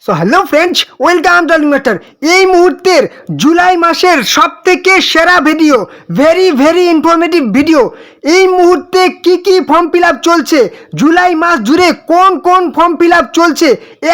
So hello friends, welcome to master. এই মুহূর্তের জুলাই মাসের সবথেকে সেরা ভিডিও, ভেরি ইনফরমেটিভ ভিডিও। এই মুহূর্তে কি ফর্ম ফিল আপ চলছে, জুলাই মাস জুড়ে কোন কোন ফর্ম ফিল আপ চলছে,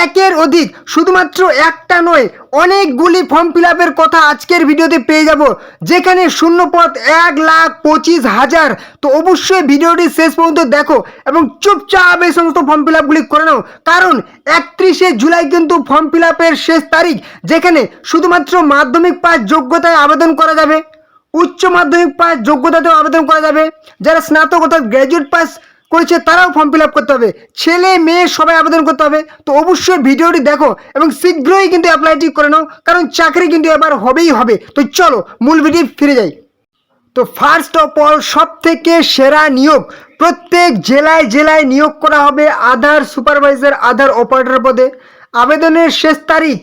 একের অধিক, শুধুমাত্র একটা নয় অনেকগুলি ফর্ম ফিল আপের কথা আজকের ভিডিওতে পেয়ে যাব, যেখানে শূন্যপদ 1,25,000। তো অবশ্যই ভিডিওটি শেষ পর্যন্ত দেখো এবং চুপচাপ এই সমস্ত ফর্ম ফিল আপগুলি করে নাও, কারণ 31শে জুলাই কিন্তু ফর্ম ফিল আপের শেষ তারিখ, যেখানে শুধুমাত্র মাধ্যমিক পাস যোগ্যতায় আবেদন করা যাবে, উচ্চ মাধ্যমিক পাস যোগ্যতাতেও আবেদন করা যাবে, যারা স্নাতক অর্থাৎ গ্র্যাজুয়েট পাস করেছে তারাও ফর্ম ফিল আপ করতে হবে, ছেলে মেয়ে সবাই আবেদন করতে হবে। তো অবশ্যই ভিডিওটি দেখো এবং শীঘ্রই কিন্তু অ্যাপ্লাইটি করে নাও, কারণ চাকরি কিন্তু এবার হবেই হবে। তো চলো মূল ভিডিও ফিরে যাই। তো ফার্স্ট অফ অল, সব থেকে সেরা নিয়োগ, প্রত্যেক জেলায় জেলায় নিয়োগ করা হবে আধার সুপারভাইজার, আধার অপারেটর পদে। আবেদনের শেষ তারিখ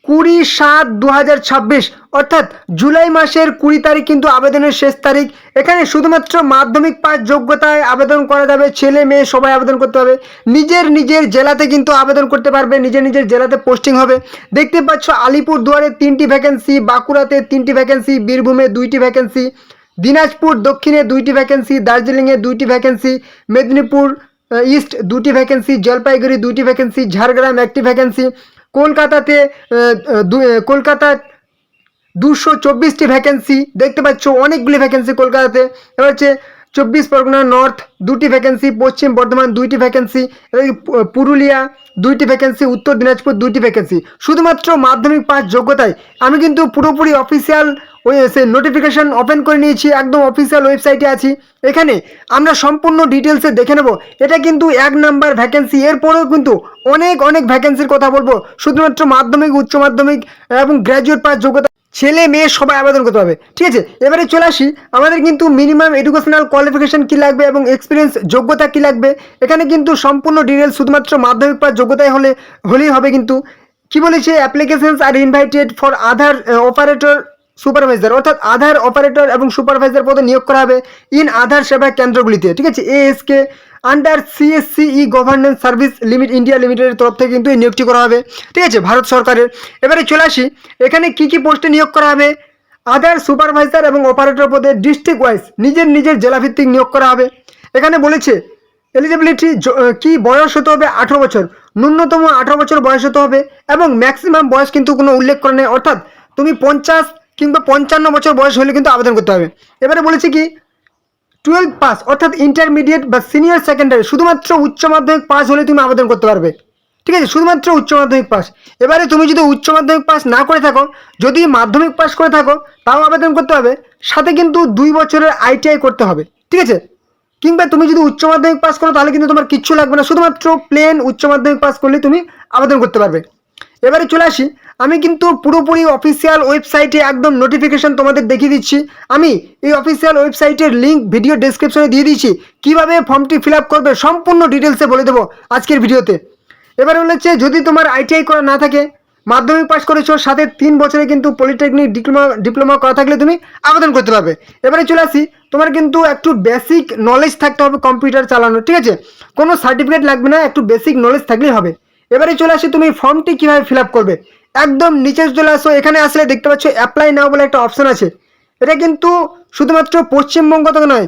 20/7/2026, অর্থাৎ জুলাই মাসের 20 তারিখ কিন্তু আবেদনের শেষ তারিখ। এখানে শুধুমাত্র মাধ্যমিক পাস যোগ্যতায় আবেদন করা যাবে, ছেলে মেয়ে সবাই আবেদন করতে হবে। নিজের নিজের জেলাতে কিন্তু আবেদন করতে পারবে, নিজের নিজের জেলাতে পোস্টিং হবে। দেখতে পাচ্ছ আলিপুরদুয়ারে 3টি ভ্যাকেন্সি, বাঁকুড়াতে 3টি ভ্যাকেন্সি, বীরভূমে 2টি ভ্যাকেন্সি, দিনাজপুর দক্ষিণে 2টি ভ্যাকেন্সি, দার্জিলিংয়ে 2টি ভ্যাকেন্সি, মেদিনীপুর ইস্ট 2টি ভ্যাকেন্সি, জলপাইগুড়ি 2টি ভ্যাকেন্সি, ঝাড়গ্রাম 1টি ভ্যাকেন্সি, কলকাতাতে কলকাতা 224টি ভ্যাকেন্সি। দেখতে পাচ্ছ অনেকগুলি ভ্যাকেন্সি কলকাতাতে। এবার হচ্ছে 24 পরগনা নর্থ 2টি ভ্যাকেন্সি, পশ্চিম বর্ধমান 2টি ভ্যাকেন্সি, পুরুলিয়া 2টি ভ্যাকেন্সি, উত্তর দিনাজপুর 2টি ভ্যাকেন্সি। শুধুমাত্র মাধ্যমিক পাস যোগ্যতায়। আমি কিন্তু পুরোপুরি অফিসিয়াল নোটিফিকেশন ওপেন করে নিয়েছি, একদম অফিসিয়াল ওয়েবসাইটে আছি। এখানে আমরা সম্পূর্ণ ডিটেলসে দেখে নেব। এটা কিন্তু 1 নাম্বার ভ্যাকেন্সি, এরপরেও কিন্তু অনেক ভ্যাকেন্সির কথা বলবো। শুধুমাত্র মাধ্যমিক, উচ্চ মাধ্যমিক এবং গ্র্যাজুয়েট পাস যোগ্যতা, ছেলে মেয়ে সবাই আবেদন করতে হবে, ঠিক আছে। এবারে চলে আসি, আমাদের কিন্তু মিনিমাম এডুকেশনাল কোয়ালিফিকেশন কী লাগবে এবং এক্সপিরিয়েন্স যোগ্যতা কী লাগবে। এখানে কিন্তু সম্পূর্ণ ডিটেলস শুধুমাত্র মাধ্যমিক পাস যোগ্যতায় হলেই হবে। কিন্তু কি বলেছে, applications are invited for Aadhaar operator supervisor, অর্থাৎ আধার অপারেটর এবং সুপারভাইজার পদে নিয়োগ করা হবে ইন আধার সেবা কেন্দ্রগুলিতে, ঠিক আছে। ASK under CSC e governance service India লিমিটেডের তরফ থেকে কিন্তু এই নিয়োগটি করা হবে, ঠিক আছে, ভারত সরকারের। এবারে চলে আসি, এখানে কি পোস্টে নিয়োগ করা হবে। আধার সুপারভাইজার এবং অপারেটর পদে ডিস্ট্রিক্ট ওয়াইজ নিজের নিজের জেলাভিত্তিক নিয়োগ করা হবে। এখানে বলেছে এলিজিবিলিটি কি বয়স হতে হবে 18 বছর, ন্যূনতম 18 বছর বয়স হতে হবে এবং ম্যাক্সিমাম বয়স কিন্তু কোনো উল্লেখ করে নেই, অর্থাৎ তুমি 50 কিংবা 55 বছর বয়স হলে কিন্তু আবেদন করতে হবে। এবারে বলেছি কি 12 পাস, অর্থাৎ ইন্টারমিডিয়েট বা সিনিয়র সেকেন্ডারি, শুধুমাত্র উচ্চ মাধ্যমিক পাস হলে তুমি আবেদন করতে পারবে, ঠিক আছে, শুধুমাত্র উচ্চ মাধ্যমিক পাস। এবারে তুমি যদি উচ্চ মাধ্যমিক পাস না করে থাকো, যদি মাধ্যমিক পাস করে থাকো, তাও আবেদন করতে হবে। সাথে কিন্তু 2 বছরের ITI করতে হবে, ঠিক আছে। কিংবা তুমি যদি উচ্চ মাধ্যমিক পাস করো তাহলে কিন্তু তোমার কিচ্ছু লাগবে না, শুধুমাত্র প্লেন উচ্চ মাধ্যমিক পাস করলে তুমি আবেদন করতে পারবে। এবারে চলে আসি, আমি কিন্তু পুরোপুরি অফিসিয়াল ওয়েবসাইটে একদম নোটিফিকেশন তোমাদের দেখিয়ে দিচ্ছি। আমি এই অফিসিয়াল ওয়েবসাইটের লিঙ্ক ভিডিও ডেসক্রিপশনে দিয়ে দিয়েছি, কীভাবে ফর্মটি ফিল আপ করবে সম্পূর্ণ ডিটেলসে বলে দেবো আজকের ভিডিওতে। এবারে হচ্ছে, যদি তোমার ITI করা না থাকে, মাধ্যমিক পাস করেছো, সাথে 3 বছরে কিন্তু পলিটেকনিক ডিপ্লোমা করা থাকলে তুমি আবেদন করতে পারবে। এবারে চলে আসি, তোমার কিন্তু একটু বেসিক নলেজ থাকতে হবে কম্পিউটার চালানো, ঠিক আছে, কোনো সার্টিফিকেট লাগবে না, একটু বেসিক নলেজ থাকলেই হবে। এবারে চলে আসি, তুমি ফর্মটি কীভাবে ফিল আপ করবে। একদম নিচে চলে আসো, এখানে আসলে দেখতে পাচ্ছ অ্যাপ্লাই নাও বলে একটা অপশন আছে। এটা কিন্তু শুধুমাত্র পশ্চিমবঙ্গ থেকে নয়,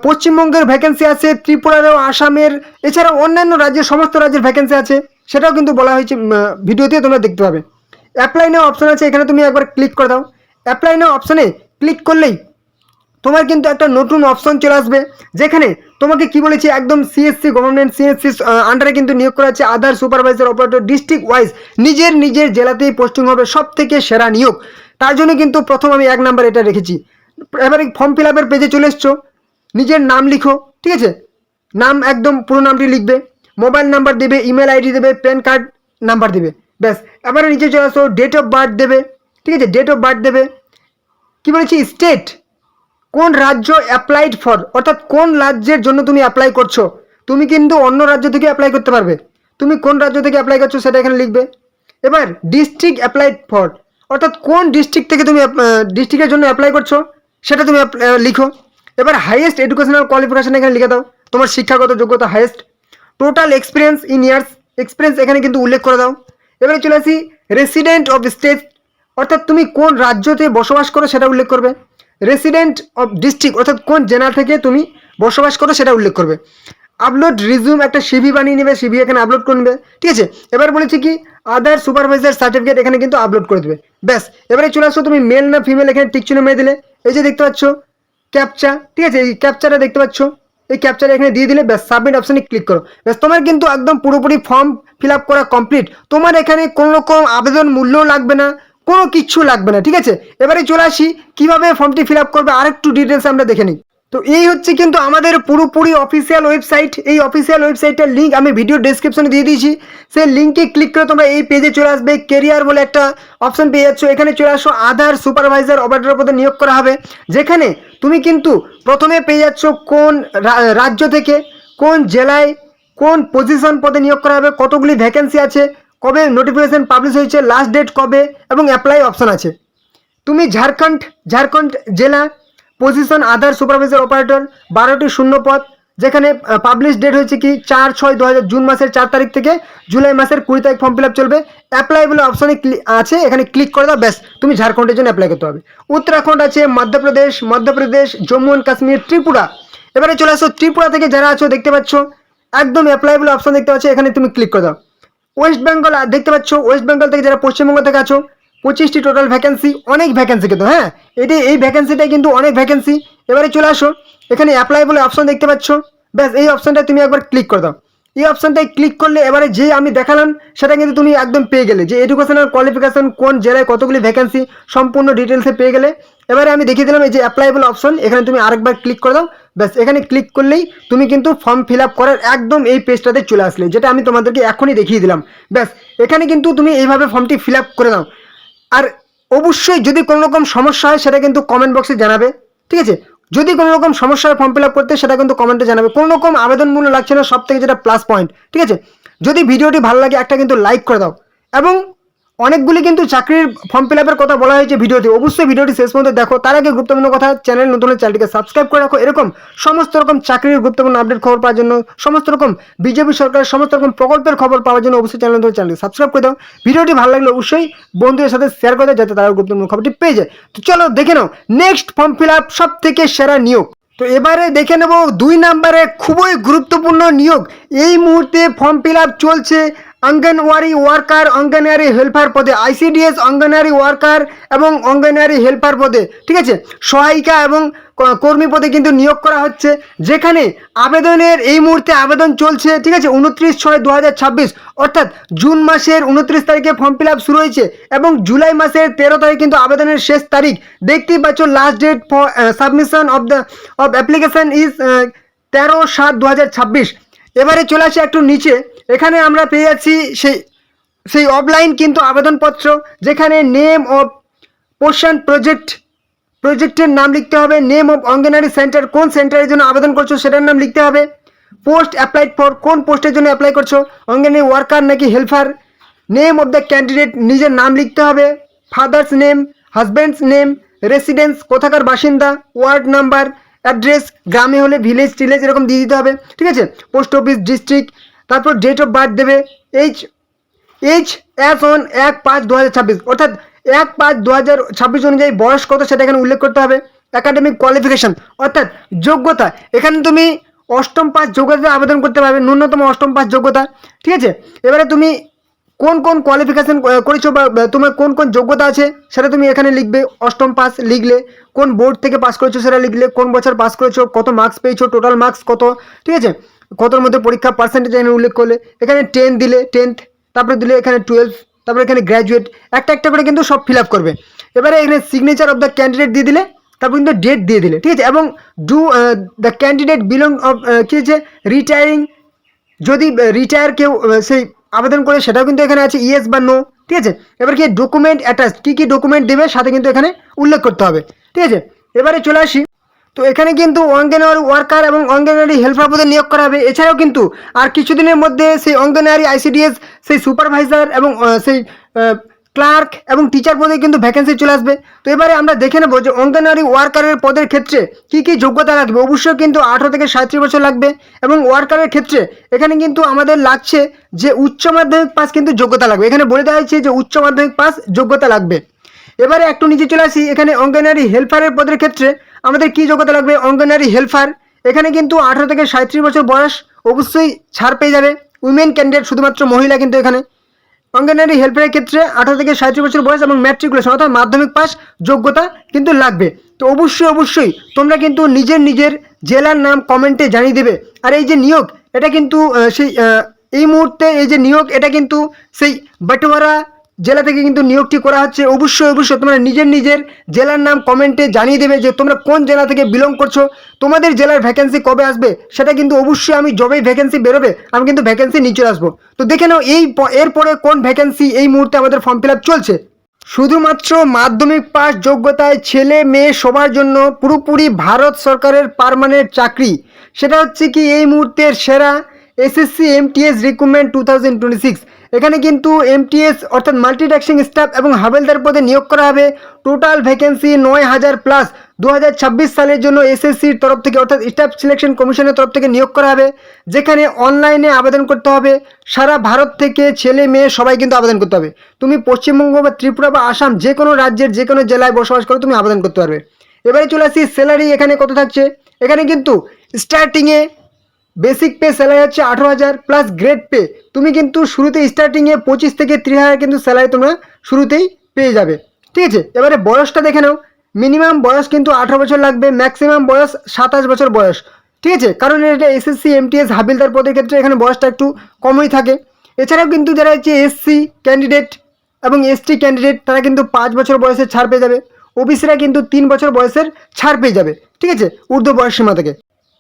পশ্চিমবঙ্গের ভ্যাকেন্সি আছে, ত্রিপুরারও, আসামের, এছাড়াও অন্যান্য রাজ্যের, সমস্ত রাজ্যের ভ্যাকেন্সি আছে, সেটাও কিন্তু বলা হয়েছে ভিডিওতে, তোমরা দেখতে পাবে। অ্যাপ্লাই নাও অপশন আছে, এখানে তুমি একবার ক্লিক করে দাও। অ্যাপ্লাই নাও অপশনে ক্লিক করলেই তোমার কিন্তু একটা নতুন অপশন চলে আসবে, যেখানে তোমাকে কি বলেছি, একদম সিএসসি গভর্নমেন্ট সিএসসি আন্ডারে কিন্তু নিয়োগ করা আছে আধার সুপারভাইজার অপারেটর, ডিস্ট্রিক্ট ওয়াইজ নিজের নিজের জেলাতেই পোস্টিং হবে, সব থেকে সেরা নিয়োগ। তার জন্য কিন্তু প্রথম আমি 1 নাম্বার এটা রেখেছি। এবারে ফর্ম ফিল আপের পেজে চলে এসছো, নিজের নাম লিখো, ঠিক আছে, নাম একদম পুরো নামটি লিখবে, মোবাইল নাম্বার দেবে, ইমেল ID দেবে, প্যান কার্ড নাম্বার দেবে, ব্যাস। এবারে নিচে চলে আসো, ডেট অফ বার্থ দেবে, ঠিক আছে, ডেট অফ বার্থ দেবে। কি বলেছি, স্টেট, কোন রাজ্য অ্যাপ্লাইড ফর, অর্থাৎ কোন রাজ্যের জন্য তুমি অ্যাপ্লাই করছো। তুমি কিন্তু অন্য রাজ্য থেকে অ্যাপ্লাই করতে পারবে, তুমি কোন রাজ্য থেকে অ্যাপ্লাই করছো সেটা এখানে লিখবে। এবার ডিস্ট্রিক্ট অ্যাপ্লাইড ফর, অর্থাৎ কোন ডিস্ট্রিক্ট থেকে তুমি ডিস্ট্রিক্টের জন্য অ্যাপ্লাই করছো সেটা তুমি লিখো। এবার হাইয়েস্ট এডুকেশনাল কোয়ালিফিকেশন এখানে লিখে দাও, তোমার শিক্ষাগত যোগ্যতা highest. Total experience in years, experience এখানে কিন্তু উল্লেখ করে দাও। এবারে চলে আসি রেসিডেন্ট অফ স্টেট, অর্থাৎ তুমি কোন রাজ্যতে বসবাস করো সেটা উল্লেখ করবে। রেসিডেন্ট অফ ডিস্ট্রিক্ট, অর্থাৎ কোন জেলা থেকে তুমি বসবাস করো সেটা উল্লেখ করবে। আপলোড রিজিউম, একটা সিভি বানিয়ে নেবে, সিভি এখানে আপলোড করে নেবে, ঠিক আছে। এবার বলেছি কি আদার সুপারভাইজার সার্টিফিকেট এখানে কিন্তু আপলোড করে দেবে, ব্যাস। এবারে চলে আসো তুমি মেল না ফিমেল, এখানে টিক চিহ্ন মেরে দিলে, এই যে দেখতে পাচ্ছ ক্যাপচা, ঠিক আছে, এই ক্যাপচাটা দেখতে পাচ্ছ, এই ক্যাপচাটা এখানে দিয়ে দিলে ব্যাস সাবমিট অপশনে ক্লিক করো, ব্যাস তোমার কিন্তু একদম পুরোপুরি ফর্ম ফিল আপ করা কমপ্লিট। তোমার এখানে কোনো রকম আবেদন মূল্যও লাগবে না, কোনো কিচ্ছু লাগবে না, ঠিক আছে। এবারে চলে আসি কীভাবে ফর্মটি ফিল আপ করবে, আরেকটু ডিটেলস আমরা দেখে নিই। তো এই হচ্ছে কিন্তু আমাদের পুরোপুরি অফিসিয়াল ওয়েবসাইট। এই অফিসিয়াল ওয়েবসাইটের লিঙ্ক আমি ভিডিও ডেসক্রিপশনে দিয়ে দিয়েছি, সেই লিঙ্কে ক্লিক করে তোমরা এই পেজে চলে আসবে। কেরিয়ার বলে একটা অপশন পেয়ে যাচ্ছ, এখানে চলে আসো আধার সুপারভাইজার অপারেটর পদে নিয়োগ করা হবে, যেখানে তুমি কিন্তু প্রথমে পেয়ে যাচ্ছ কোন রাজ্য থেকে, কোন জেলায়, কোন পজিশন পদে নিয়োগ করা হবে, কতগুলি ভ্যাকেন্সি আছে, কবে নোটিফিকেশন পাবলিশ হয়েছে, লাস্ট ডেট কবে, এবং অ্যাপ্লাই অপশন আছে। তুমি ঝাড়খণ্ড জেলা, পজিশন আধার সুপারভাইজার অপারেটর, 12টি শূন্য পদ, যেখানে পাবলিশ ডেট হয়েছে কি 4/6/2000, জুন মাসের 4 তারিখ থেকে জুলাই মাসের 20 তারিখ ফর্ম ফিল আপ চলবে। অ্যাপ্লাই বলে অপশনে আছে, এখানে ক্লিক করে দাও, ব্যাস তুমি ঝাড়খণ্ডের জন্য অ্যাপ্লাই করতে হবে। উত্তরাখণ্ড আছে, মধ্যপ্রদেশ, জম্মু অ্যান্ড কাশ্মীর, ত্রিপুরা। এবারে চলে আসো ত্রিপুরা থেকে যারা আছো দেখতে পাচ্ছ একদম অ্যাপ্লাই বলে অপশন দেখতে পাচ্ছ, এখানে তুমি ক্লিক করে দাও। ওয়েস্ট বেঙ্গল দেখতে পাচ্ছ, ওয়েস্ট বেঙ্গল থেকে যারা পশ্চিমবঙ্গ থেকে আছো 25টি টোটাল ভ্যাকেন্সি, অনেক ভ্যাকেন্সি কিন্তু, হ্যাঁ এই ভ্যাকেন্সিটাই কিন্তু অনেক ভ্যাকেন্সি। এবারে চলে আসো, এখানে অ্যাপ্লাই বলে অপশন দেখতে পাচ্ছ, ব্যাস এই অপশনটা তুমি একবার ক্লিক করে দাও। এই অপশনটাই ক্লিক করলে এবারে যে আমি দেখালাম সেটা কিন্তু তুমি একদম পেয়ে গেলে, যে এডুকেশনাল কোয়ালিফিকেশন, কোন জেলায় কতগুলি ভ্যাকেন্সি, সম্পূর্ণ ডিটেলসে পেয়ে গেলে। এবারে আমি দেখিয়ে দিলাম এই যে অ্যাপ্লাই বলে অপশন, এখানে তুমি আরেকবার ক্লিক করে দাও, ব্যাস এখানে ক্লিক করলেই তুমি কিন্তু ফর্ম ফিল আপ করার একদম এই পেজটাতে চলে আসলে, যেটা আমি তোমাদেরকে এখনই দেখিয়ে দিলাম। ব্যাস এখানে কিন্তু তুমি এইভাবে ফর্মটি ফিল আপ করে দাও। আর অবশ্যই যদি কোনো রকম সমস্যা হয় সেটা কিন্তু কমেন্ট বক্সে জানাবে, ঠিক আছে। যদি কোনো রকম সমস্যা হয় ফর্ম ফিল আপ করতে, সেটা কিন্তু কমেন্টে জানাবে। কোনো রকম আবেদন মূল্য লাগছে না, সব থেকে যেটা প্লাস পয়েন্ট, ঠিক আছে। যদি ভিডিওটি ভালো লাগে একটা কিন্তু লাইক করে দাও, এবং অনেকগুলি কিন্তু চাকরির ফর্ম ফিল আপের কথা বলা হয়েছে ভিডিওতে, অবশ্যই ভিডিওটি শেষ পর্যন্ত দেখো। তার আগে গুরুত্বপূর্ণ কথা, চ্যানেল নতুন হলে চ্যানেলটিকে সাবস্ক্রাইব করে রাখো, এরকম সমস্ত রকম চাকরির গুরুত্বপূর্ণ আপডেট খবর পাওয়ার জন্য, সমস্ত রকম বিজেপি সরকারের সমস্ত রকম প্রকল্পের খবর পাওয়ার জন্য অবশ্যই চ্যানেলটিকে সাবস্ক্রাইব করে দাও। ভিডিওটি ভালো লাগলে অবশ্যই বন্ধুদের সাথে শেয়ার করে দাও, যাতে তারা গুরুত্বপূর্ণ খবরটি পেয়ে যায়। তো চলো দেখে নাও নেক্সট ফর্ম ফিল আপ সব থেকে সেরা নিয়োগ। তো এবারে দেখে নেব 2 নম্বরে খুবই গুরুত্বপূর্ণ নিয়োগ। এই মুহূর্তে ফর্ম ফিল আপ চলছে অঙ্গনওয়াড়ি ওয়ার্কার, অঙ্গনওয়াড়ি হেল্পার পদে, আইসিডিএস অঙ্গনওয়াড়ি ওয়ার্কার এবং অঙ্গনওয়াড়ি হেল্পার পদে, ঠিক আছে, সহায়িকা এবং কর্মী পদে কিন্তু নিয়োগ করা হচ্ছে, যেখানে আবেদনের এই মুহূর্তে আবেদন চলছে, ঠিক আছে, 29/6/2026, অর্থাৎ জুন মাসের 29 তারিখে ফর্ম ফিল আপ শুরু হয়েছে, এবং জুলাই মাসের 13 তারিখ কিন্তু আবেদনের শেষ তারিখ। দেখতেই পাচ্ছ last date for submission of application is 13/7/2026। এবারে চলে আসে একটু নিচে, এখানে আমরা পেয়ে যাচ্ছি সেই অফলাইন কিন্তু আবেদনপত্র, যেখানে নেম অফ পোর্শন প্রজেক্টের নাম লিখতে হবে, নেম অফ অঙ্গনওয়াড়ি সেন্টার, কোন সেন্টারের জন্য আবেদন করছো সেটার নাম লিখতে হবে, পোস্ট অ্যাপ্লাইড ফর, কোন পোস্টের জন্য অ্যাপ্লাই করছো, অঙ্গনওয়াড়ি ওয়ার্কার নাকি helper, name of the candidate, নিজের নাম লিখতে হবে, father's name, husbands name, residence কোথাকার বাসিন্দা, ওয়ার্ড নাম্বার, অ্যাড্রেস, গ্রামে হলে ভিলেজ টিলেজ এরকম দিয়ে দিতে হবে, ঠিক আছে, পোস্ট অফিস, ডিস্ট্রিক্ট, তারপর ডেট অফ বার্থ দেবে, এইচ অ্যাজ অন 1/5/2026, অর্থাৎ 1/5/2026 অনুযায়ী বয়স কত সেটা এখানে উল্লেখ করতে হবে। একাডেমিক কোয়ালিফিকেশন, অর্থাৎ যোগ্যতা, এখানে তুমি অষ্টম পাস যোগ্যতা আবেদন করতে পারবে, ন্যূনতম অষ্টম পাস যোগ্যতা, ঠিক আছে। এবারে তুমি কোন কোয়ালিফিকেশন করেছো বা তোমার কোন যোগ্যতা আছে সেটা তুমি এখানে লিখবে। অষ্টম পাস লিখলে, কোন বোর্ড থেকে পাস করেছো সেটা লিখলে, কোন বছর পাস করেছো, কত মার্কস পেয়েছো, টোটাল মার্কস কত, ঠিক আছে, কতর মধ্যে পরীক্ষা পার্সেন্টেজ এখানে উল্লেখ করলে, এখানে 10 দিলে 10th, তারপরে দিলে এখানে 12, তারপরে এখানে গ্র্যাজুয়েট, একটা করে কিন্তু সব ফিল আপ করবে। এবারে এখানে সিগনেচার অফ দ্য ক্যান্ডিডেট দিয়ে দিলে, তারপর কিন্তু ডেট দিয়ে দিলে, ঠিক আছে, এবং do the candidate belong of কী হচ্ছে রিটায়ারিং, যদি রিটায়ার কেউ সেই আবেদন করে সেটাও কিন্তু এখানে আছে, ইয়েস বা নো, ঠিক আছে। এবার কি ডকুমেন্ট অ্যাটাচ, কী ডকুমেন্ট দেবে সাথে কিন্তু এখানে উল্লেখ করতে হবে, ঠিক আছে। এবারে চলে আসি, তো এখানে কিন্তু অঙ্গনওয়াড়ি ওয়ার্কার এবং অঙ্গনওয়াড়ি হেল্পার পদে নিয়োগ করা হবে। এছাড়াও কিন্তু আর কিছুদিনের মধ্যে সেই অঙ্গনওয়াড়ি আইসিডিএস, সেই সুপারভাইজার এবং সেই ক্লার্ক এবং টিচার পদে কিন্তু ভ্যাকেন্সি চলে আসবে। তো এবারে আমরা দেখে নেবো যে অঙ্গনওয়াড়ি ওয়ার্কারের পদের ক্ষেত্রে কী কী যোগ্যতা লাগবে। অবশ্যই কিন্তু 18 থেকে 37 বছর লাগবে এবং ওয়ার্কারের ক্ষেত্রে এখানে কিন্তু আমাদের লাগছে যে উচ্চ মাধ্যমিক পাস কিন্তু যোগ্যতা লাগবে। এখানে বলে দেওয়া হয়েছে যে উচ্চ মাধ্যমিক পাস যোগ্যতা লাগবে। এবারে একটু নিচে চলে আসি, এখানে অঙ্গনওয়াড়ি হেল্পারের পদের ক্ষেত্রে আমাদের কী যোগ্যতা লাগবে। অঙ্গনওয়াড়ি হেল্পার এখানে কিন্তু 18 থেকে 37 বছর বয়স অবশ্যই ছাড় পেয়ে যাবে। উইমেন ক্যান্ডিডেট, শুধুমাত্র মহিলা কিন্তু এখানে। অঙ্গনওয়াড়ি হেল্পারের ক্ষেত্রে 18 থেকে 37 বছর বয়স এবং ম্যাট্রিকুলেশন অর্থাৎ মাধ্যমিক পাস যোগ্যতা কিন্তু লাগবে। তো অবশ্যই তোমরা কিন্তু নিজের জেলার নাম কমেন্টে জানিয়ে দেবে। আর এই যে নিয়োগ, এটা কিন্তু এই মুহূর্তে এই যে নিয়োগ, এটা কিন্তু সেই বাটোয়ারা জেলা থেকে কিন্তু নিয়োগটি করা হচ্ছে। অবশ্যই তোমরা নিজের জেলার নাম কমেন্টে জানিয়ে দেবে যে তোমরা কোন জেলা থেকে বিলং করছো, তোমাদের জেলার ভ্যাকেন্সি কবে আসবে সেটা কিন্তু অবশ্যই আমি যবেই ভ্যাকেন্সি বেরোবে আমি কিন্তু ভ্যাকেন্সি নিয়ে চলে আসবো। তো দেখে নাও এরপরে কোন ভ্যাকেন্সি এই মুহূর্তে আমাদের ফর্ম ফিল আপ চলছে। শুধুমাত্র মাধ্যমিক পাস যোগ্যতায় ছেলে মেয়ে সবার জন্য পুরোপুরি ভারত সরকারের পার্মানেন্ট চাকরি। সেটা হচ্ছে কি এই মুহূর্তের সেরা এসএসসি এমটিএস রিক্রুটমেন্ট 2026। এখানে কিন্তু এমটিএস অর্থাৎ মাল্টিটাস্কিং স্টাফ এবং হাবেলদার পদে নিয়োগ করা হবে। Total vacancy 9000 plus. 2026 সালের জন্য এসএসসির তরফ থেকে অর্থাৎ স্টাফ সিলেকশন কমিশনের তরফ থেকে নিয়োগ করা হবে, যেখানে অনলাইনে আবেদন করতে হবে। সারা ভারত থেকে ছেলে মেয়ে সবাই কিন্তু আবেদন করতে হবে। তুমি পশ্চিমবঙ্গ বা ত্রিপুরা বা আসাম যে কোনো রাজ্যের যে কোনো জেলায় বসবাস করে তুমি আবেদন করতে পারবে। এবারে চলে আসি স্যালারি এখানে কত থাকছে। এখানে কিন্তু স্টার্টিংয়ে বেসিক পে স্যালারি হচ্ছে 18,000 প্লাস গ্রেড পে। তুমি কিন্তু শুরুতে স্টার্টিংয়ে 25 থেকে 30,000 কিন্তু স্যালারি তোমরা শুরুতেই পেয়ে যাবে। ঠিক আছে, এবারে বয়সটা দেখে নাও। মিনিমাম বয়স কিন্তু 18 বছর লাগবে, ম্যাক্সিমাম বয়স 27 বছর বয়স। ঠিক আছে, কারণ এটা এসএসসি এমটিএস হাবিলদার পদের ক্ষেত্রে এখানে বয়সটা একটু কমই থাকে। এছাড়াও কিন্তু যারা হচ্ছে এসসি ক্যান্ডিডেট এবং এসটি ক্যান্ডিডেট তারা কিন্তু 5 বছর বয়সের ছাড় পেয়ে যাবে। ওবিসিরা কিন্তু 3 বছর বয়সের ছাড় পেয়ে যাবে। ঠিক আছে, ঊর্ধ্ব বয়স সীমা থেকে।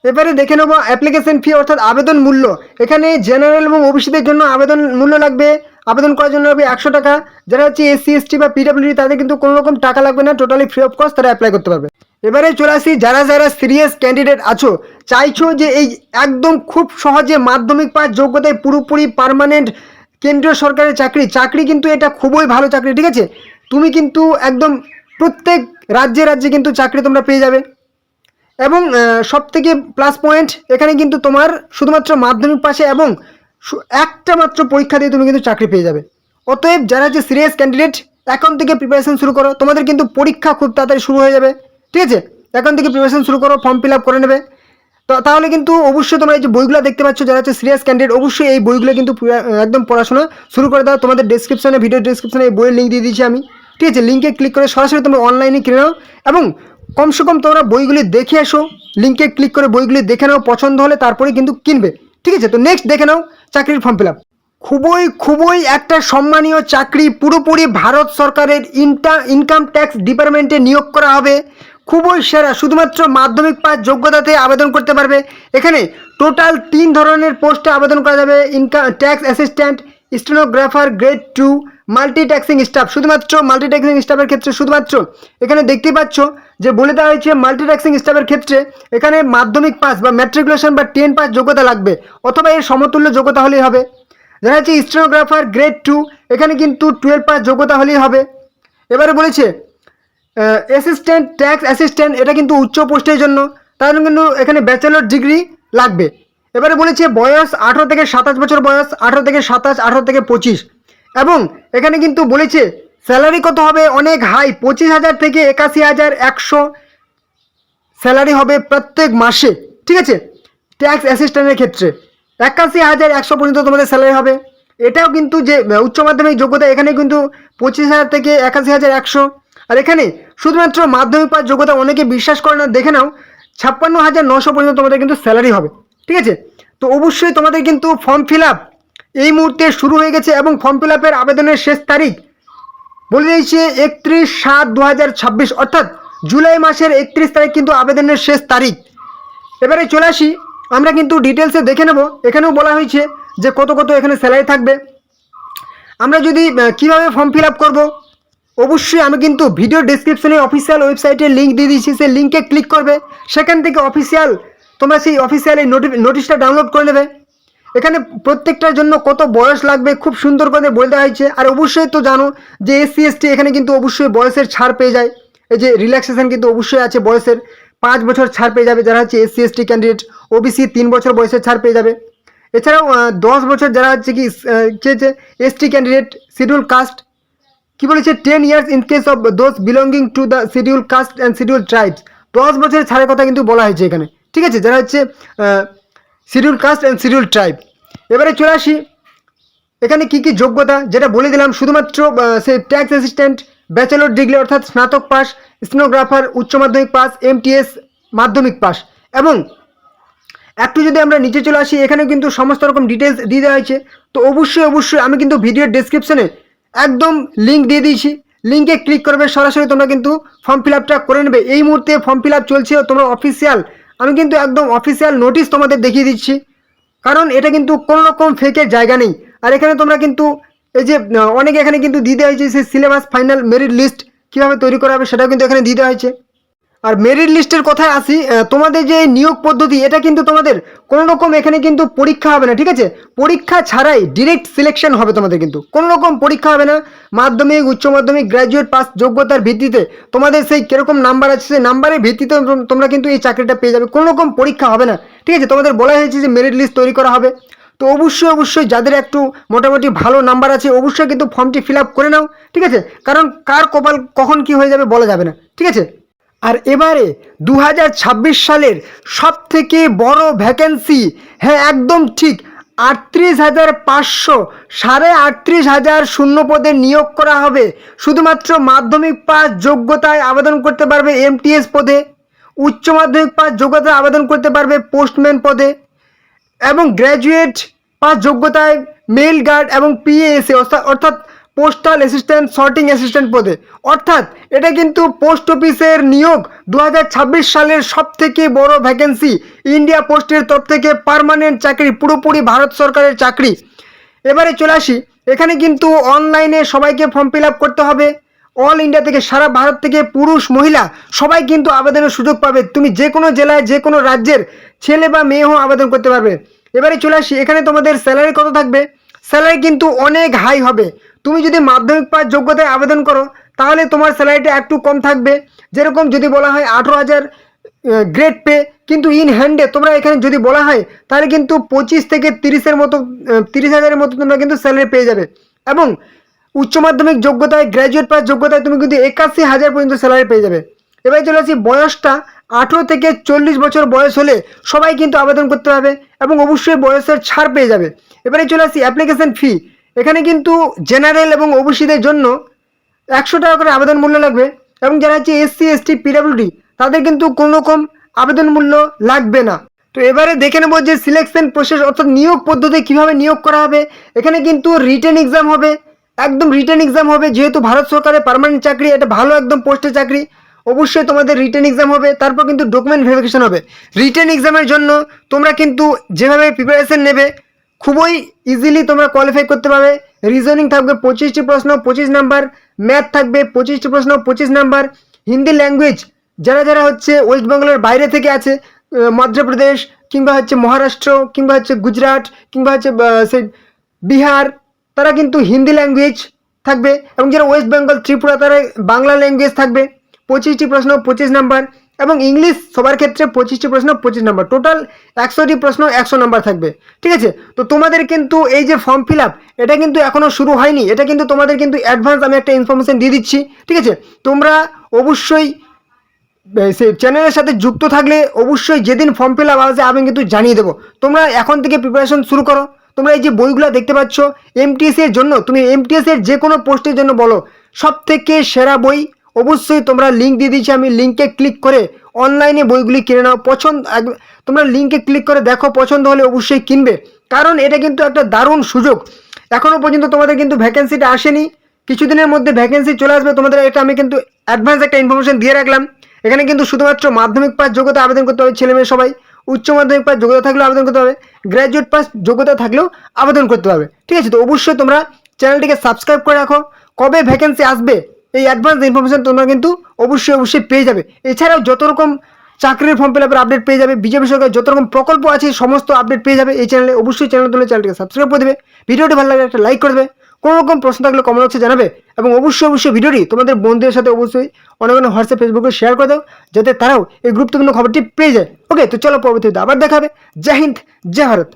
এবারে দেখে নেবো অ্যাপ্লিকেশন ফি অর্থাৎ আবেদন মূল্য। এখানে জেনারেল এবং ওবিসিদের জন্য আবেদন মূল্য লাগবে, আবেদন করার জন্য লাগবে 100 টাকা। যারা হচ্ছে এসসি এসটি বা পিডব্লিউডি তাদের কিন্তু কোনো রকম টাকা লাগবে না, টোটালি ফ্রি অফ কস্ট তারা অ্যাপ্লাই করতে পারবে। এবারে চলে আসি, যারা সিরিয়াস ক্যান্ডিডেট আছো, চাইছো যে এই একদম খুব সহজে মাধ্যমিক পাস যোগ্যতায় পুরোপুরি পার্মানেন্ট কেন্দ্রীয় সরকারের চাকরি কিন্তু এটা খুবই ভালো চাকরি। ঠিক আছে, তুমি কিন্তু একদম প্রত্যেক রাজ্যে কিন্তু চাকরি তোমরা পেয়ে যাবে। এবং সবথেকে প্লাস পয়েন্ট এখানে কিন্তু তোমার শুধুমাত্র মাধ্যমিক পাশে এবং একটা মাত্র পরীক্ষা দিয়ে তুমি কিন্তু চাকরি পেয়ে যাবে। অতএব যারা যে সিরিয়াস ক্যান্ডিডেট এখন থেকে প্রিপারেশন শুরু করো, তোমাদের কিন্তু পরীক্ষা খুব তাড়াতাড়ি শুরু হয়ে যাবে। ঠিক আছে, এখন থেকে প্রিপারেশন শুরু করো, ফর্ম ফিল আপ করে নেবে। তো তাহলে কিন্তু অবশ্যই তোমরা এই যে বইগুলো দেখতে পাচ্ছ, যারা হচ্ছে সিরিয়াস ক্যান্ডিডেট অবশ্যই এই বইগুলো কিন্তু একদম পড়াশোনা শুরু করে দাও। তোমাদের ডিসক্রিপশনে ভিডিও ডিসক্রিপশনে এই বইয়ের লিঙ্ক দিয়ে দিয়েছি আমি। ঠিক আছে, লিঙ্কে ক্লিক করে সরাসরি তোমরা অনলাইনে কিনে নাও এবং কমসে কম তোমরা বইগুলি দেখে এসো। লিঙ্কে ক্লিক করে বইগুলি দেখে নাও, পছন্দ হলে তারপরে কিন্তু কিনবে। ঠিক আছে, তো নেক্সট দেখে নাও চাকরির ফর্ম ফিল আপ। খুবই একটা সম্মানীয় চাকরি, পুরোপুরি ভারত সরকারের ইনকাম ট্যাক্স ডিপার্টমেন্টে নিয়োগ করা হবে। খুবই সেরা, শুধুমাত্র মাধ্যমিক পাস যোগ্যতাতে আবেদন করতে পারবে। এখানে টোটাল 3 ধরনের পোস্টে আবেদন করা যাবে। Income tax assistant, stenographer grade 2, multitasking staff. শুধুমাত্র মাল্টিটাস্কিং স্টাফের ক্ষেত্রে শুধুমাত্র এখানে দেখতে পাচ্ছ যে বলে দেওয়া হয়েছে মাল্টিটাস্কিং স্টাফের ক্ষেত্রে এখানে মাধ্যমিক পাস বা ম্যাট্রিকুলেশন বা 10 পাস যোগ্যতা লাগবে, অথবা এর সমতুল্য যোগ্যতা হলেই হবে। যারা হচ্ছে স্টেনোগ্রাফার গ্রেড 2 এখানে কিন্তু 12 পাস যোগ্যতা হলেই হবে। এবারে বলেছে অ্যাসিস্ট্যান্ট ট্যাক্স অ্যাসিস্ট্যান্ট, এটা কিন্তু উচ্চ পোস্টের জন্য, তার জন্য কিন্তু এখানে ব্যাচেলর ডিগ্রি লাগবে। এবারে বলেছে বয়স 18 থেকে 27 বছর বয়স, 18 থেকে 27, 18 থেকে 25। এবং এখানে কিন্তু বলেছে স্যালারি কত হবে, অনেক হাই, 25,000 থেকে 81,100 স্যালারি হবে প্রত্যেক মাসে। ঠিক আছে, ট্যাক্স অ্যাসিস্ট্যান্টের ক্ষেত্রে 81,100 পর্যন্ত তোমাদের স্যালারি হবে। এটাও কিন্তু যে উচ্চ মাধ্যমিক যোগ্যতা, এখানে কিন্তু 25,000 থেকে 81,100। আর এখানে শুধুমাত্র মাধ্যমিক পাস যোগ্যতা, অনেকে বিশ্বাস করে না, দেখে নাও 56,900 পর্যন্ত তোমাদের কিন্তু স্যালারি হবে। ঠিক আছে, তো অবশ্যই তোমাদের কিন্তু ফর্ম ফিল আপ এই মুহূর্তে শুরু হয়ে গেছে এবং ফর্ম ফিল আপের আবেদনের শেষ তারিখ বলে দিয়েছে 31/7/2026, অর্থাৎ জুলাই মাসের 31 তারিখ কিন্তু আবেদনের শেষ তারিখ। এবারে চলে আসি, আমরা কিন্তু ডিটেলসে দেখে নেব। এখানেও বলা হয়েছে যে কত এখানে স্যালারি থাকবে। আমরা যদি কিভাবে ফর্ম ফিল আপ করবো, অবশ্যই আমি কিন্তু ভিডিও ডিসক্রিপশনে অফিসিয়াল ওয়েবসাইটের লিঙ্ক দিয়ে দিয়েছি, সেই লিঙ্কে ক্লিক করবে, সেখান থেকে তোমরা সেই অফিসিয়াল এই নোটিশটা ডাউনলোড করে নেবে এখানে প্রত্যেকটার জন্য কত বয়স লাগবে খুব সুন্দর করে বলে দেওয়া হয়েছে। আর অবশ্যই তো জানো যে এসসি এসটি এখানে কিন্তু অবশ্যই বয়সের ছাড় পেয়ে যায়, এই যে রিল্যাক্সেশন কিন্তু অবশ্যই আছে, বয়সের 5 বছর ছাড় পেয়ে যাবে যারা হচ্ছে এসসি এসটি ক্যান্ডিডেট। ওবিসি 3 বছর বয়সের ছাড় পেয়ে যাবে। এছাড়াও 10 বছর যারা হচ্ছে কি এসটি ক্যান্ডিডেট শিডিউল কাস্ট কি বলেছে 10 years in case of those belonging to the schedule caste and schedule tribes. 10 বছরের ছাড়ের কথা কিন্তু বলা হয়েছে এখানে, ঠিক আছে, যারা হচ্ছে schedule caste and schedule tribe. এবারে চলে আসি এখানে কি কি যোগ্যতা, যেটা বলে দিলাম শুধুমাত্র সে ট্যাক্স অ্যাসিস্ট্যান্ট ব্যাচেলর ডিগ্রি অর্থাৎ স্নাতক পাস, স্টেনোগ্রাফার উচ্চ মাধ্যমিক পাস, এমটিএস মাধ্যমিক পাস। এবং একটু যদি আমরা নিচে চলে আসি এখানে কিন্তু সমস্ত রকম ডিটেলস দিয়ে দেওয়া হয়েছে। তো অবশ্যই আমি কিন্তু ভিডিওর ডেসক্রিপশনে একদম লিঙ্ক দিয়ে দিয়েছি, লিঙ্কে ক্লিক করবে, সরাসরি তোমরা কিন্তু ফর্ম ফিল আপটা করে নেবে। এই মুহূর্তে ফর্ম ফিল আপ চলছে, তোমরা অফিসিয়াল, আমি কিন্তু একদম অফিসিয়াল নোটিশ তোমাদের দেখিয়ে দিচ্ছি, কারণ এটা কিন্তু কোনো রকম ফেকের জায়গা নেই। আর এখানে তোমরা কিন্তু এই যে অনেকে এখানে কিন্তু দিয়ে দেওয়া হয়েছে সেই সিলেবাস ফাইনাল মেরিট লিস্ট কীভাবে তৈরি করা হবে সেটাও কিন্তু এখানে দিয়ে দেওয়া হয়েছে। আর মেরিট লিস্টের কথায় আসি, তোমাদের যে নিয়োগ পদ্ধতি এটা কিন্তু তোমাদের কোনো রকম এখানে কিন্তু পরীক্ষা হবে না, ঠিক আছে, পরীক্ষা ছাড়াই ডিরেক্ট সিলেকশন হবে তোমাদের, কিন্তু কোনো রকম পরীক্ষা হবে না। মাধ্যমিক উচ্চ মাধ্যমিক গ্র্যাজুয়েট পাস যোগ্যতার ভিত্তিতে তোমাদের সেই কীরকম নাম্বার আছে সেই নাম্বারের ভিত্তিতে তোমরা কিন্তু এই চাকরিটা পেয়ে যাবে, কোনো রকম পরীক্ষা হবে না, ঠিক আছে। তোমাদের বলা হয়েছে যে মেরিট লিস্ট তৈরি করা হবে। তো অবশ্যই যাদের একটু মোটামুটি ভালো নাম্বার আছে অবশ্যই কিন্তু ফর্মটি ফিল আপ করে নাও, ঠিক আছে, কারণ কার কপাল কখন কি হয়ে যাবে বলা যাবে না, ঠিক আছে। আর এবারে 2026 সালের সব থেকে বড় ভ্যাকেন্সি, হ্যাঁ একদম ঠিক, 38,500, 38,500 শূন্য পদে নিয়োগ করা হবে। শুধুমাত্র মাধ্যমিক পাস যোগ্যতায় আবেদন করতে পারবে এমটিএস পদে, উচ্চ মাধ্যমিক পাস যোগ্যতায় আবেদন করতে পারবে পোস্টম্যান পদে, এবং গ্র্যাজুয়েট পাস যোগ্যতায় মেল গার্ড এবং পিএএসএ অর্থাৎ পোস্টাল অ্যাসিস্ট্যান্ট সর্টিং অ্যাসিস্ট্যান্ট পদে। অর্থাৎ এটা কিন্তু পোস্ট অফিসের নিয়োগ 2026 সালের সব থেকে বড় ভ্যাকেন্সি, ইন্ডিয়া পোস্টের তরফ থেকে পার্মানেন্ট চাকরি, পুরোপুরি ভারত সরকারের চাকরি। এবারে চলে আসি এখানে কিন্তু অনলাইনে সবাইকে ফর্ম ফিল আপ করতে হবে। অল ইন্ডিয়া থেকে, সারা ভারত থেকে পুরুষ মহিলা সবাই কিন্তু আবেদনের সুযোগ পাবে। তুমি যে কোনো জেলায় যে কোনো রাজ্যের ছেলে বা মেয়ে হোক আবেদন করতে পারবে। এবারে চলে আসি এখানে তোমাদের স্যালারি কত থাকবে। স্যালারি কিন্তু অনেক হাই হবে। তুমি যদি মাধ্যমিক পাস যোগ্যতায় আবেদন করো তাহলে তোমার স্যালারিটা একটু কম থাকবে, যেরকম যদি বলা হয় 18,000 গ্রেড পে, কিন্তু ইন হ্যান্ডে তোমরা এখানে যদি বলা হয় তাহলে কিন্তু 25 থেকে 30-এর মতো 30,000-এর মতো তোমরা কিন্তু স্যালারি পেয়ে যাবে। এবং উচ্চ মাধ্যমিক যোগ্যতায় গ্র্যাজুয়েট পাস যোগ্যতায় তুমি কিন্তু 81,000 পর্যন্ত স্যালারি পেয়ে যাবে। এবারে চলে আসি বয়সটা 18 থেকে 40 বছর বয়স হলে সবাই কিন্তু আবেদন করতে পারবে এবং অবশ্যই বয়সের ছাড় পেয়ে যাবে। এবারে চলে আসি অ্যাপ্লিকেশন ফি। এখানে কিন্তু জেনারেল এবং ওবিসিদের জন্য 100 টাকা করে আবেদন মূল্য লাগবে, এবং যারা হচ্ছে এসসি এসটি পিডাব্লিউডি তাদের কিন্তু কোনো রকম আবেদন মূল্য লাগবে না। তো এবারে দেখে নেব যে সিলেকশন প্রসেস অর্থাৎ নিয়োগ পদ্ধতি কিভাবে নিয়োগ করা হবে। এখানে কিন্তু রিটেন এক্সাম হবে, একদম রিটেন এক্সাম হবে, যেহেতু ভারত সরকারের পার্মানেন্ট চাকরি, এটা ভালো একদম পোস্টের চাকরি, অবশ্যই তোমাদের রিটেন এক্সাম হবে। তারপর কিন্তু ডকুমেন্ট ভেরিফিকেশন হবে। রিটেন এক্সামের জন্য তোমরা কিন্তু যেভাবে প্রিপারেশন নেবে খুবই ইজিলি তোমরা কোয়ালিফাই করতে পারবে। রিজনিং থাকবে 25টি প্রশ্ন 25 নাম্বার, ম্যাথ থাকবে 25টি প্রশ্ন 25 নাম্বার, হিন্দি ল্যাঙ্গুয়েজ যারা হচ্ছে ওয়েস্ট বেঙ্গলের বাইরে থেকে আছে, মধ্যপ্রদেশ কিংবা হচ্ছে মহারাষ্ট্র কিংবা হচ্ছে গুজরাট কিংবা হচ্ছে সেই বিহার, তারা কিন্তু হিন্দি ল্যাঙ্গুয়েজ থাকবে, এবং যারা ওয়েস্ট বেঙ্গল ত্রিপুরা তারা বাংলা ল্যাঙ্গুয়েজ থাকবে। 25টি প্রশ্ন 25 নাম্বার, এবং ইংলিশ সবার ক্ষেত্রে 25টি প্রশ্ন 25 নাম্বার, টোটাল 100টি প্রশ্ন 100 নাম্বার থাকবে, ঠিক আছে। তো তোমাদের কিন্তু এই যে ফর্ম ফিল আপ এটা কিন্তু এখনও শুরু হয়নি, এটা কিন্তু তোমাদের কিন্তু অ্যাডভান্স আমি একটা ইনফরমেশন দিয়ে দিচ্ছি, ঠিক আছে। তোমরা অবশ্যই সেই চ্যানেলের সাথে যুক্ত থাকলে অবশ্যই যেদিন ফর্ম ফিল আপ আসে আমি কিন্তু জানিয়ে দেবো। তোমরা এখন থেকে প্রিপারেশন শুরু করো। তোমরা এই যে বইগুলো দেখতে পাচ্ছ এমটিএস এর জন্য, তুমি এমটিএস এর যে কোনো পোস্টের জন্য বলো, সব থেকে সেরা বই অবশ্যই তোমরা লিঙ্ক দিয়ে দিচ্ছি, আমি লিঙ্কে ক্লিক করে অনলাইনে বইগুলি কিনে নাও। তোমরা লিঙ্কে ক্লিক করে দেখো, পছন্দ হলে অবশ্যই কিনবে, কারণ এটা কিন্তু একটা দারুণ সুযোগ। এখনও পর্যন্ত তোমাদের কিন্তু ভ্যাকেন্সিটা আসেনি, কিছুদিনের মধ্যে ভ্যাকেন্সি চলে আসবে তোমাদের, এটা আমি কিন্তু অ্যাডভান্স একটা ইনফরমেশন দিয়ে রাখলাম। এখানে কিন্তু শুধুমাত্র মাধ্যমিক পাস যোগ্যতা আবেদন করতে হবে ছেলে মেয়ে সবাই, উচ্চ মাধ্যমিক পাস যোগ্যতা থাকলেও আবেদন করতে হবে, গ্র্যাজুয়েট পাস যোগ্যতা থাকলেও আবেদন করতে হবে, ঠিক আছে। তো অবশ্যই তোমরা চ্যানেলটিকে সাবস্ক্রাইব করে রাখো, কবে ভ্যাকেন্সি আসবে এই অ্যাডভান্স ইনফরমেশন তোমরা কিন্তু অবশ্যই পেয়ে যাবে। এছাড়াও যত রকম চাকরির ফর্ম ফিল আপের আপডেট পেয়ে যাবে, বিজেপি সরকার যত রকম প্রকল্প আছে সমস্ত আপডেট পেয়ে যাবে এই চ্যানেলে। অবশ্যই চ্যানেলটিকে সাবস্ক্রাইব করে দেবে, ভিডিওটি ভালো লাগলে একটা লাইক করে দেবে, কোনো রকম প্রশ্ন থাকলে কমেন্ট বক্সে জানাবে এবং অবশ্যই ভিডিওটি তোমাদের বন্ধুদের সাথে অবশ্যই অনেক হোয়াটসঅ্যাপ ফেসবুকে শেয়ার করে দাও যাতে তারাও এই গুরুত্বপূর্ণ খবরটি পেয়ে যায়। ওকে, তো চলো পরবর্তীতে আবার দেখাবে। জয় হিন্দ, জয় ভারত।